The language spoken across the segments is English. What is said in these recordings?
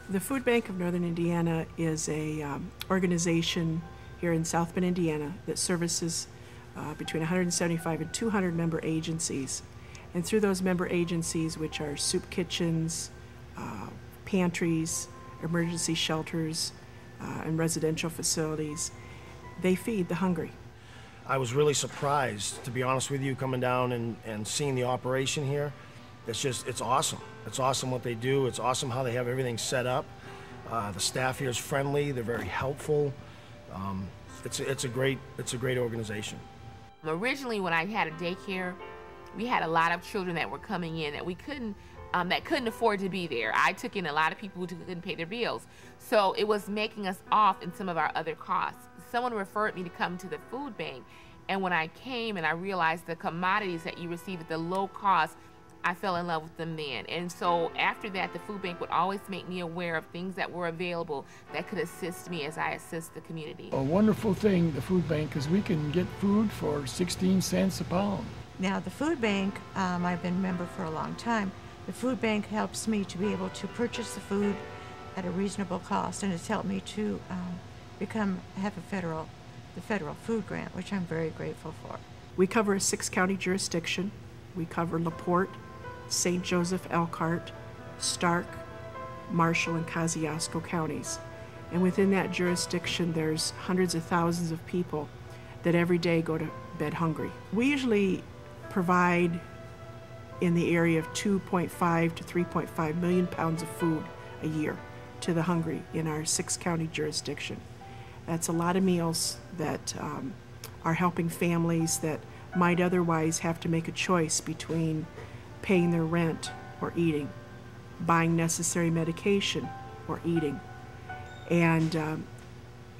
The Food Bank of Northern Indiana is a organization here in South Bend, Indiana that services between 175 and 200 member agencies. And through those member agencies, which are soup kitchens, pantries, emergency shelters, and residential facilities, they feed the hungry. I was really surprised, to be honest with you, coming down and seeing the operation here. It's awesome. It's awesome what they do. It's awesome how they have everything set up. The staff here is friendly. They're very helpful. It's a great organization. Originally, when I had a daycare, we had a lot of children that were coming in that we couldn't afford to be there. I took in a lot of people who couldn't pay their bills. So it was making us off in some of our other costs. Someone referred me to come to the food bank, and when I came and I realized the commodities that you receive at the low cost, I fell in love with them then. And so after that, the food bank would always make me aware of things that were available that could assist me as I assist the community. A wonderful thing, the food bank, is we can get food for 16 cents a pound. Now the food bank, I've been a member for a long time. The food bank helps me to be able to purchase the food at a reasonable cost, and it's helped me to have the federal food grant, which I'm very grateful for. We cover a 6-county jurisdiction. We cover LaPorte, St. Joseph, Elkhart, Stark, Marshall, and Kosciuszko counties. And within that jurisdiction, there's hundreds of thousands of people that every day go to bed hungry. We usually provide in the area of 2.5 to 3.5 million pounds of food a year to the hungry in our 6-county jurisdiction. That's a lot of meals that are helping families that might otherwise have to make a choice between paying their rent or eating, buying necessary medication or eating. And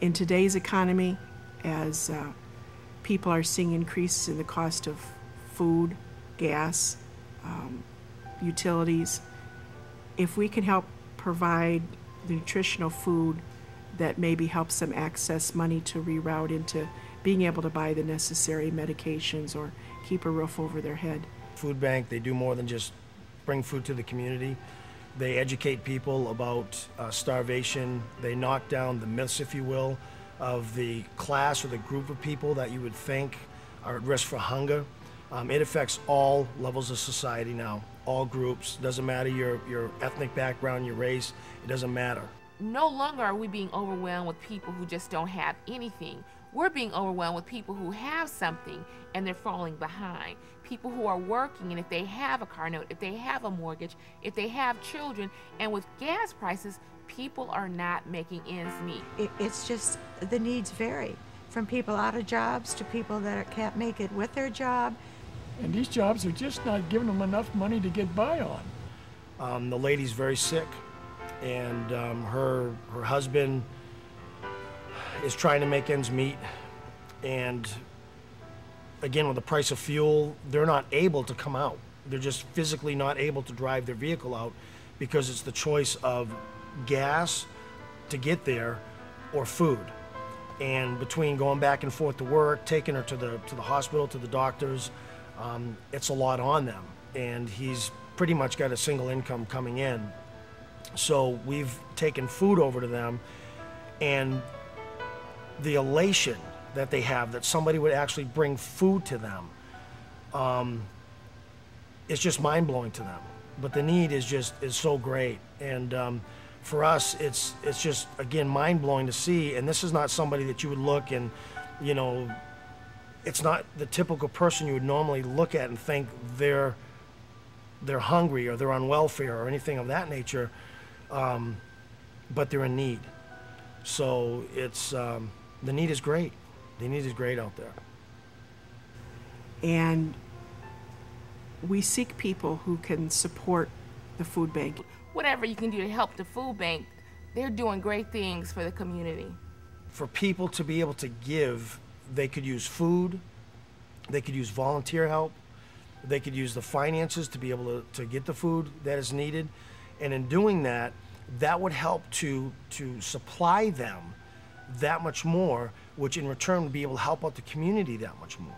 in today's economy, as people are seeing increases in the cost of food, gas, utilities, if we can help provide the nutritional food that maybe helps them access money to reroute into being able to buy the necessary medications or keep a roof over their head. Food Bank, they do more than just bring food to the community. They educate people about starvation. They knock down the myths, if you will, of the class or the group of people that you would think are at risk for hunger. It affects all levels of society now, all groups. Doesn't matter your ethnic background, your race, it doesn't matter. No longer are we being overwhelmed with people who just don't have anything. We're being overwhelmed with people who have something and they're falling behind. People who are working, and if they have a car note, if they have a mortgage, if they have children, and with gas prices, people are not making ends meet. It's just the needs vary, from people out of jobs to people that can't make it with their job. And these jobs are just not giving them enough money to get by on. The lady's very sick, and her husband is trying to make ends meet, and again, with the price of fuel, they're not able to come out. They're just physically not able to drive their vehicle out because it's the choice of gas to get there or food. And between going back and forth to work, taking her to the hospital, to the doctors, it's a lot on them. And he's pretty much got a single income coming in. So we've taken food over to them, and the elation that they have that somebody would actually bring food to them, it's just mind-blowing to them. But the need is so great, and for us, it's just, again, mind-blowing to see. And this is not somebody that you would look and, you know, it's not the typical person you would normally look at and think they're hungry or they're on welfare or anything of that nature, but they're in need. So it's the need is great. The need is great out there. And we seek people who can support the food bank. Whatever you can do to help the food bank, they're doing great things for the community. For people to be able to give, they could use food, they could use volunteer help, they could use the finances to be able to get the food that is needed. And in doing that, that would help to supply them that much more, which in return would be able to help out the community that much more.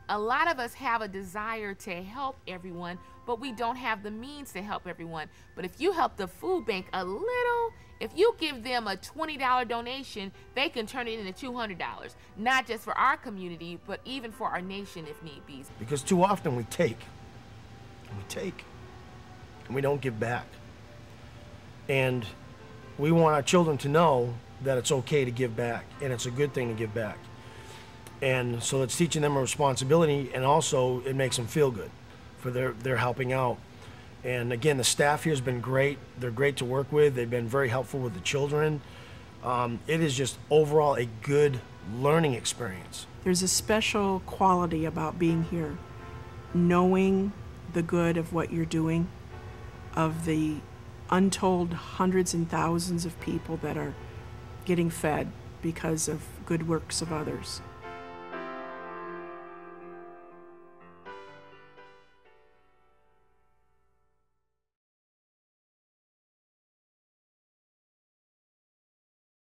a lot of us have a desire to help everyone, but we don't have the means to help everyone. But if you help the food bank a little, if you give them a $20 donation, they can turn it into $200, not just for our community, but even for our nation if need be. Because too often we take, and we don't give back. And we want our children to know that it's okay to give back, and it's a good thing to give back. And so it's teaching them a responsibility, and also it makes them feel good for their helping out. And again, the staff here has been great. They're great to work with. They've been very helpful with the children. It is just overall a good learning experience. There's a special quality about being here, knowing the good of what you're doing, of the untold hundreds and thousands of people that are getting fed because of good works of others.